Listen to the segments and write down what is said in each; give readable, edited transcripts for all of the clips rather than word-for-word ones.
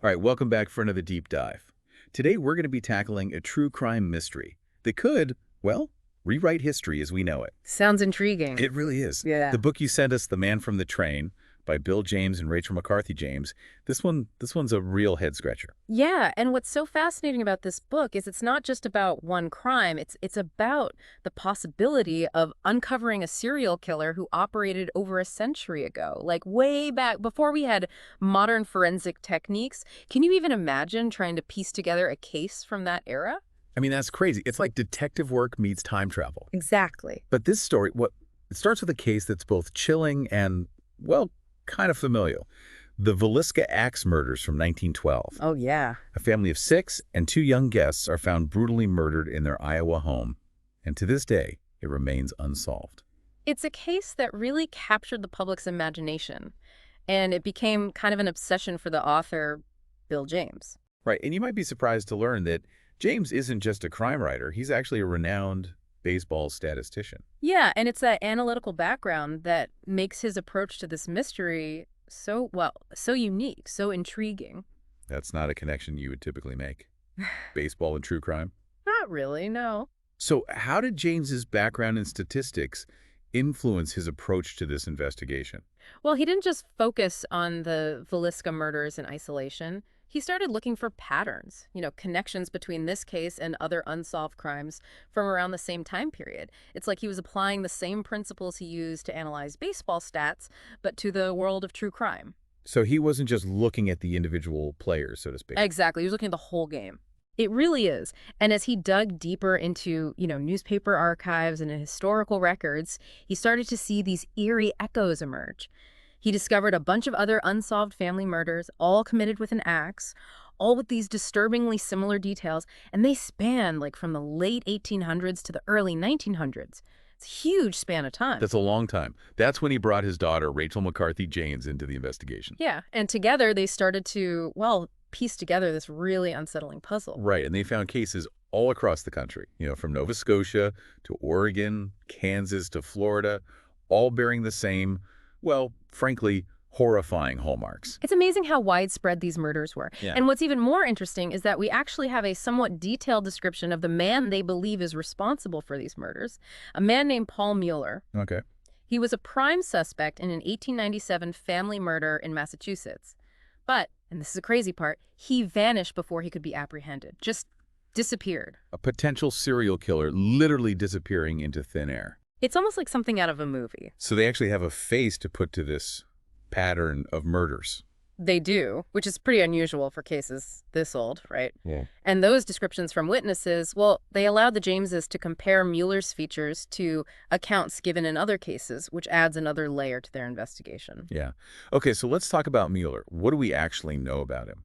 All right, welcome back for another deep dive. Today, we're going to be tackling a true crime mystery that could, well, rewrite history as we know it. Sounds intriguing. It really is. Yeah. The book you sent us, The Man from the Train, by Bill James and Rachel McCarthy James, this one's a real head-scratcher. Yeah, and what's so fascinating about this book is it's not just about one crime. It's about the possibility of uncovering a serial killer who operated over a century ago, like way back before we had modern forensic techniques. Can you even imagine trying to piece together a case from that era? I mean, that's crazy. It's like detective work meets time travel. Exactly. But this story, it starts with a case that's both chilling and, well, kind of familial. The Villisca Axe murders from 1912. Oh, yeah. A family of 6 and 2 young guests are found brutally murdered in their Iowa home, and to this day, it remains unsolved. It's a case that really captured the public's imagination, and it became kind of an obsession for the author, Bill James. Right, and you might be surprised to learn that James isn't just a crime writer. He's actually a renowned baseball statistician. Yeah, and it's that analytical background that makes his approach to this mystery so unique, so intriguing. That's not a connection you would typically make. Baseball and true crime. Not really, no. So how did James's background in statistics influence his approach to this investigation? Well, he didn't just focus on the Villisca murders in isolation. He started looking for patterns, connections between this case and other unsolved crimes from around the same time period. It's like he was applying the same principles he used to analyze baseball stats, but to the world of true crime. So he wasn't just looking at the individual players, so to speak. Exactly. He was looking at the whole game. It really is. And as he dug deeper into, newspaper archives and historical records, he started to see these eerie echoes emerge. He discovered a bunch of other unsolved family murders, all committed with an axe, all with these disturbingly similar details, and they span from the late 1800s to the early 1900s. It's a huge span of time. That's a long time. That's when he brought his daughter, Rachel McCarthy James, into the investigation. Yeah, and together they started to, piece together this really unsettling puzzle. Right, and they found cases all across the country, from Nova Scotia to Oregon, Kansas to Florida, all bearing the same, well, frankly, horrifying hallmarks. It's amazing how widespread these murders were. Yeah. And what's even more interesting is that we actually have a somewhat detailed description of the man they believe is responsible for these murders, a man named Paul Mueller. Okay. He was a prime suspect in an 1897 family murder in Massachusetts. But, and this is the crazy part, he vanished before he could be apprehended. Just disappeared. A potential serial killer literally disappearing into thin air. It's almost like something out of a movie. So they actually have a face to put to this pattern of murders. They do, which is pretty unusual for cases this old, right? Yeah. And those descriptions from witnesses, they allowed the Jameses to compare Mueller's features to accounts given in other cases, which adds another layer to their investigation. Yeah. Okay, so let's talk about Mueller. What do we actually know about him?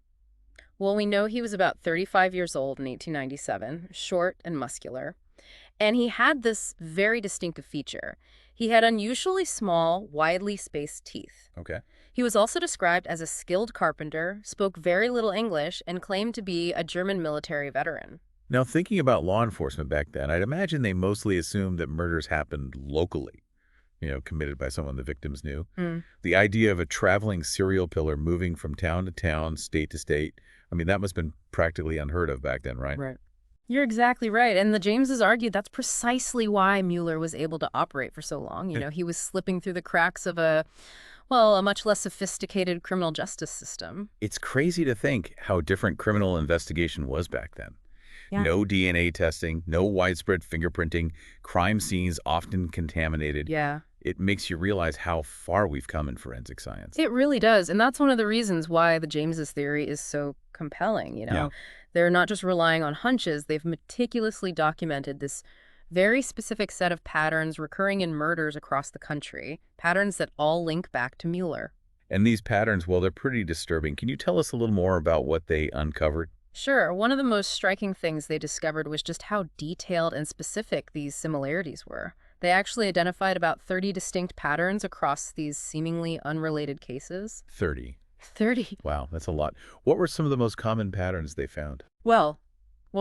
Well, we know he was about 35 years old in 1897, short and muscular. And he had this very distinctive feature. He had unusually small, widely spaced teeth. Okay. He was also described as a skilled carpenter, spoke very little English, and claimed to be a German military veteran. Now, thinking about law enforcement back then, I'd imagine they mostly assumed that murders happened locally, committed by someone the victims knew. The idea of a traveling serial killer moving from town to town, state to state, that must have been practically unheard of back then, right? Right. You're exactly right. And the Jameses argued that's precisely why Mueller was able to operate for so long. He was slipping through the cracks of a much less sophisticated criminal justice system. It's crazy to think how different criminal investigation was back then. Yeah. No DNA testing, no widespread fingerprinting, crime scenes often contaminated. Yeah. It makes you realize how far we've come in forensic science. It really does. And that's one of the reasons why the Jameses theory is so compelling, Yeah. They're not just relying on hunches. They've meticulously documented this very specific set of patterns recurring in murders across the country, patterns that all link back to Mueller. And these patterns, well, they're pretty disturbing. Can you tell us a little more about what they uncovered? Sure. One of the most striking things they discovered was just how detailed and specific these similarities were. They actually identified about 30 distinct patterns across these seemingly unrelated cases. 30. 30. Wow, that's a lot. What were some of the most common patterns they found? Well,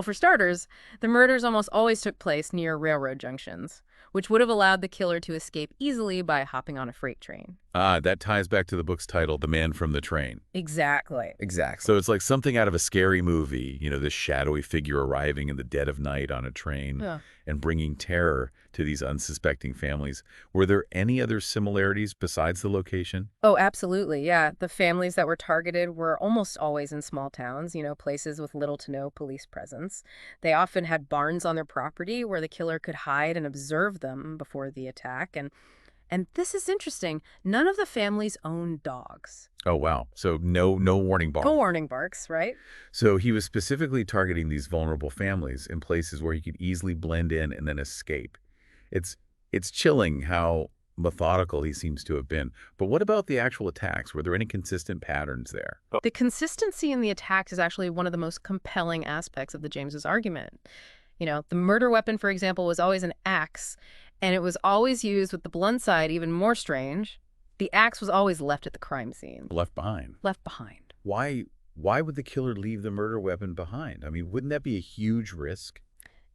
for starters, the murders almost always took place near railroad junctions. which would have allowed the killer to escape easily by hopping on a freight train. Ah, that ties back to the book's title, The Man from the Train. Exactly. So it's like something out of a scary movie, this shadowy figure arriving in the dead of night on a train Yeah. and bringing terror to these unsuspecting families. Were there any other similarities besides the location? Oh, absolutely. Yeah. The families that were targeted were almost always in small towns, places with little to no police presence. They often had barns on their property where the killer could hide and observe them before the attack. And this is interesting. None of the families owned dogs. Oh, wow. So no warning bar. No warning barks, right? So he was specifically targeting these vulnerable families in places where he could easily blend in and then escape. It's chilling how methodical he seems to have been. But what about the actual attacks? Were there any consistent patterns there? The consistency in the attacks is actually one of the most compelling aspects of the James's argument. The murder weapon, for example, was always an axe, and it was always used with the blunt side. Even more strange, the axe was always left at the crime scene. Left behind. Left behind. Why would the killer leave the murder weapon behind? I mean, wouldn't that be a huge risk?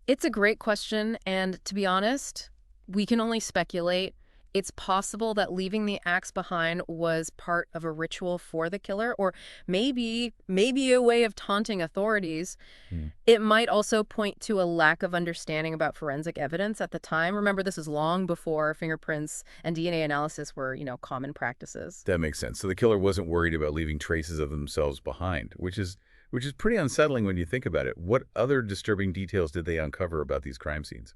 It's a great question, and to be honest, we can only speculate. It's possible that leaving the axe behind was part of a ritual for the killer, or maybe a way of taunting authorities. Hmm. It might also point to a lack of understanding about forensic evidence at the time. Remember, this is long before fingerprints and DNA analysis were, common practices. That makes sense. So the killer wasn't worried about leaving traces of themselves behind, which is pretty unsettling when you think about it. What other disturbing details did they uncover about these crime scenes?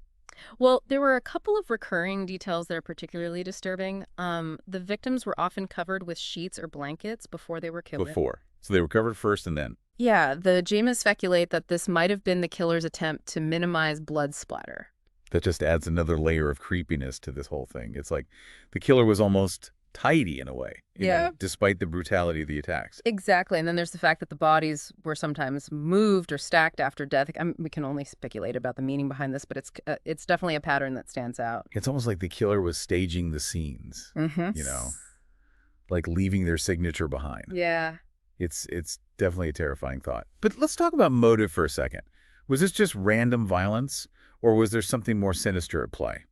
Well, there were a couple of recurring details that are particularly disturbing. The victims were often covered with sheets or blankets before they were killed. So they were covered first and then? Yeah, the James speculate that this might have been the killer's attempt to minimize blood splatter. That just adds another layer of creepiness to this whole thing. It's like the killer was almost tidy in a way, despite the brutality of the attacks. Exactly. And then there's the fact that the bodies were sometimes moved or stacked after death. We can only speculate about the meaning behind this, but it's definitely a pattern that stands out. It's almost like the killer was staging the scenes, like leaving their signature behind. Yeah. It's definitely a terrifying thought. But let's talk about motive for a second. Was this just random violence, or was there something more sinister at play?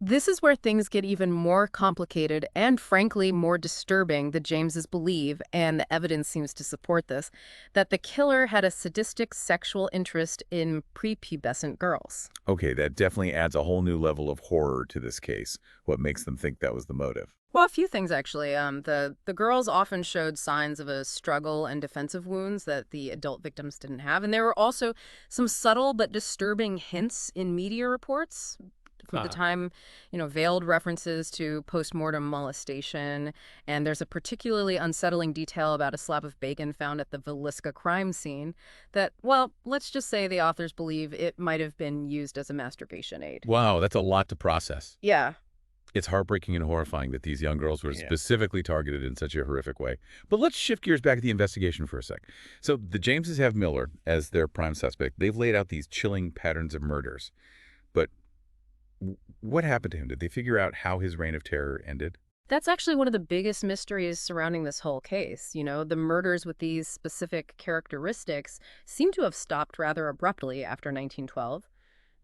This is where things get even more complicated and, frankly, more disturbing. The Jameses believe, and the evidence seems to support this, that the killer had a sadistic sexual interest in prepubescent girls. Okay, that definitely adds a whole new level of horror to this case. What makes them think that was the motive? Well, a few things, actually. The girls often showed signs of a struggle and defensive wounds that the adult victims didn't have. And there were also some subtle but disturbing hints in media reports from the time, veiled references to postmortem molestation. And there's a particularly unsettling detail about a slab of bacon found at the Villisca crime scene that, well, let's just say the authors believe it might have been used as a masturbation aid. Wow, that's a lot to process. Yeah. It's heartbreaking and horrifying that these young girls were specifically targeted in such a horrific way. But let's shift gears back to the investigation for a sec. So the Jameses have Miller as their prime suspect. They've laid out these chilling patterns of murders. But what happened to him? Did they figure out how his reign of terror ended? That's actually one of the biggest mysteries surrounding this whole case. The murders with these specific characteristics seem to have stopped rather abruptly after 1912.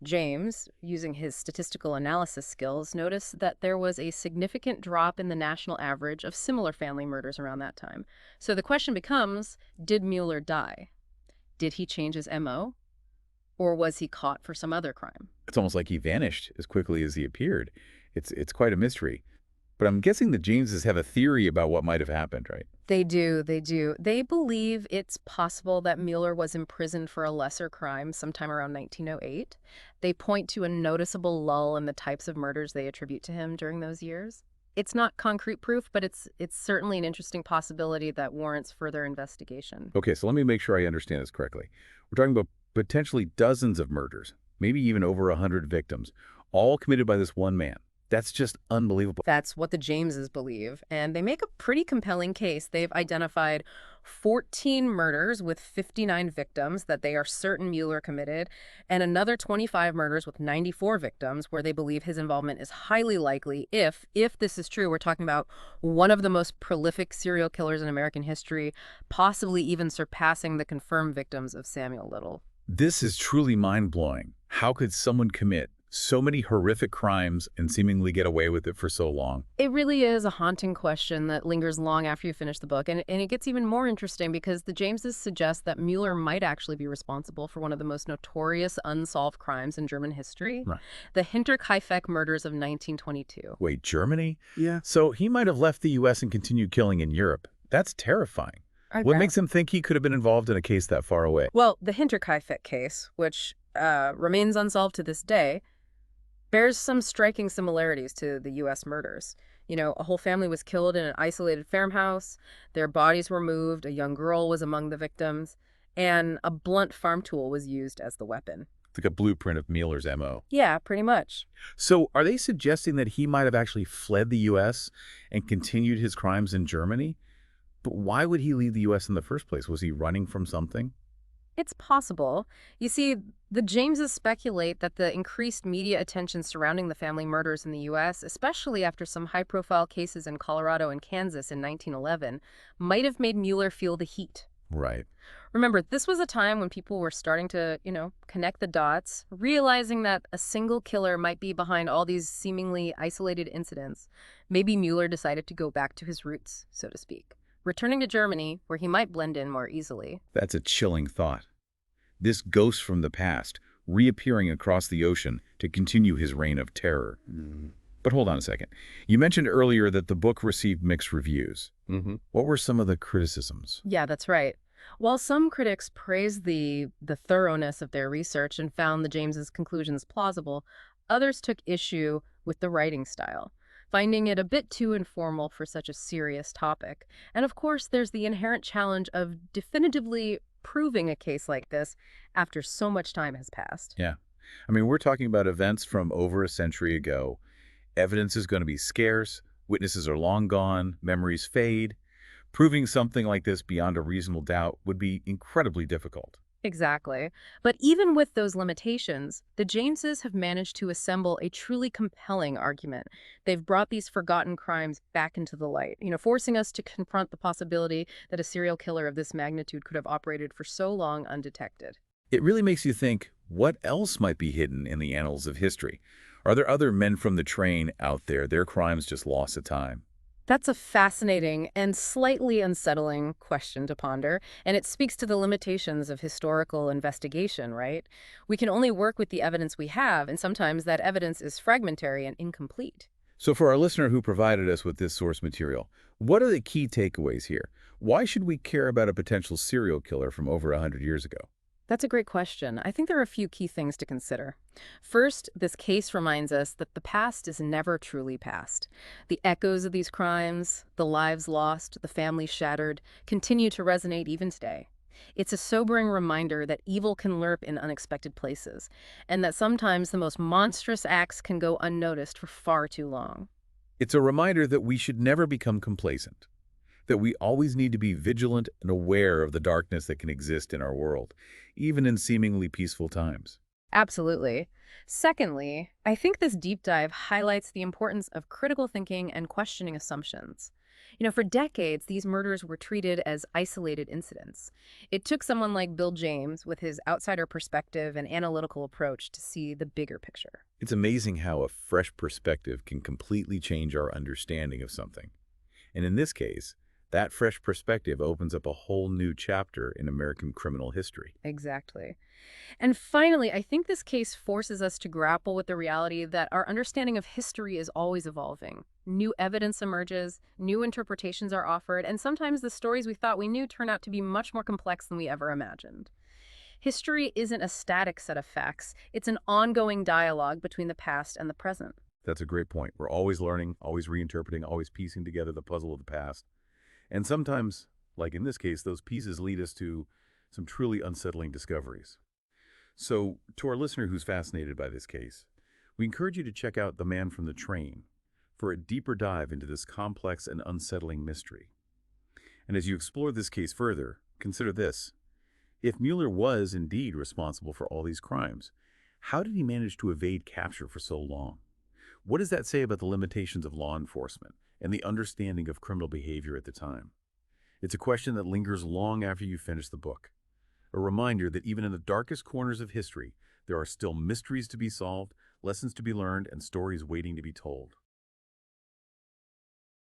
James, using his statistical analysis skills, noticed that there was a significant drop in the national average of similar family murders around that time. So the question becomes, did Mueller die? Did he change his MO? Or was he caught for some other crime? It's almost like he vanished as quickly as he appeared. It's quite a mystery. But I'm guessing the Jameses have a theory about what might have happened, right? They do. They believe it's possible that Mueller was imprisoned for a lesser crime sometime around 1908. They point to a noticeable lull in the types of murders they attribute to him during those years. It's not concrete proof, but it's certainly an interesting possibility that warrants further investigation. Okay, so let me make sure I understand this correctly. We're talking about potentially dozens of murders, maybe even over 100 victims, all committed by this one man. That's just unbelievable. That's what the Jameses believe, and they make a pretty compelling case. They've identified 14 murders with 59 victims that they are certain Mueller committed, and another 25 murders with 94 victims where they believe his involvement is highly likely. If this is true, we're talking about one of the most prolific serial killers in American history, possibly even surpassing the confirmed victims of Samuel Little. This is truly mind-blowing. How could someone commit So many horrific crimes and seemingly get away with it for so long. It really is a haunting question that lingers long after you finish the book, and it gets even more interesting because the Jameses suggest that Mueller might actually be responsible for one of the most notorious unsolved crimes in German history, Right. the Hinterkaifeck murders of 1922. Wait, Germany? Yeah. So he might have left the U.S. and continued killing in Europe. That's terrifying. I What bet. makes him think he could have been involved in a case that far away? Well, the Hinterkaifeck case, which remains unsolved to this day, bears some striking similarities to the U.S. murders. You know, a whole family was killed in an isolated farmhouse, their bodies were moved, a young girl was among the victims, and a blunt farm tool was used as the weapon. It's like a blueprint of Mueller's M.O. Yeah, pretty much. So are they suggesting that he might have actually fled the U.S. and continued his crimes in Germany? But why would he leave the U.S. in the first place? Was he running from something? It's possible. You see, the Jameses speculate that the increased media attention surrounding the family murders in the U.S., especially after some high-profile cases in Colorado and Kansas in 1911, might have made Mueller feel the heat. Right. Remember, this was a time when people were starting to, connect the dots, realizing that a single killer might be behind all these seemingly isolated incidents. Maybe Mueller decided to go back to his roots, so to speak, returning to Germany, where he might blend in more easily. That's a chilling thought. This ghost from the past, reappearing across the ocean to continue his reign of terror. But hold on a second. You mentioned earlier that the book received mixed reviews. What were some of the criticisms? Yeah, that's right. While some critics praised the thoroughness of their research and found the Jameses' conclusions plausible, others took issue with the writing style, finding it a bit too informal for such a serious topic. And of course, there's the inherent challenge of definitively proving a case like this after so much time has passed. Yeah. I mean, we're talking about events from over a century ago. Evidence is going to be scarce. Witnesses are long gone. Memories fade. Proving something like this beyond a reasonable doubt would be incredibly difficult. Exactly. But even with those limitations, the Jameses have managed to assemble a truly compelling argument. They've brought these forgotten crimes back into the light, forcing us to confront the possibility that a serial killer of this magnitude could have operated for so long undetected. It really makes you think, what else might be hidden in the annals of history? Are there other men from the train out there, their crimes just lost to time? That's a fascinating and slightly unsettling question to ponder, and it speaks to the limitations of historical investigation, right? We can only work with the evidence we have, and sometimes that evidence is fragmentary and incomplete. So for our listener who provided us with this source material, what are the key takeaways here? Why should we care about a potential serial killer from over 100 years ago? That's a great question. I think there are a few key things to consider. First, this case reminds us that the past is never truly past. The echoes of these crimes, the lives lost, the families shattered, continue to resonate even today. It's a sobering reminder that evil can lurk in unexpected places, and that sometimes the most monstrous acts can go unnoticed for far too long. It's a reminder that we should never become complacent, that we always need to be vigilant and aware of the darkness that can exist in our world, even in seemingly peaceful times. Absolutely. Secondly, I think this deep dive highlights the importance of critical thinking and questioning assumptions. For decades, these murders were treated as isolated incidents. It took someone like Bill James, with his outsider perspective and analytical approach, to see the bigger picture. It's amazing how a fresh perspective can completely change our understanding of something. And in this case, that fresh perspective opens up a whole new chapter in American criminal history. Exactly. And finally, I think this case forces us to grapple with the reality that our understanding of history is always evolving. New evidence emerges, new interpretations are offered, and sometimes the stories we thought we knew turn out to be much more complex than we ever imagined. History isn't a static set of facts. It's an ongoing dialogue between the past and the present. That's a great point. We're always learning, always reinterpreting, always piecing together the puzzle of the past. And sometimes, like in this case, those pieces lead us to some truly unsettling discoveries. So, to our listener who's fascinated by this case, we encourage you to check out The Man from the Train for a deeper dive into this complex and unsettling mystery. And as you explore this case further, consider this. If Mueller was indeed responsible for all these crimes, how did he manage to evade capture for so long? What does that say about the limitations of law enforcement and the understanding of criminal behavior at the time? It's a question that lingers long after you finish the book. A reminder that even in the darkest corners of history, there are still mysteries to be solved, Lessons to be learned and stories waiting to be told.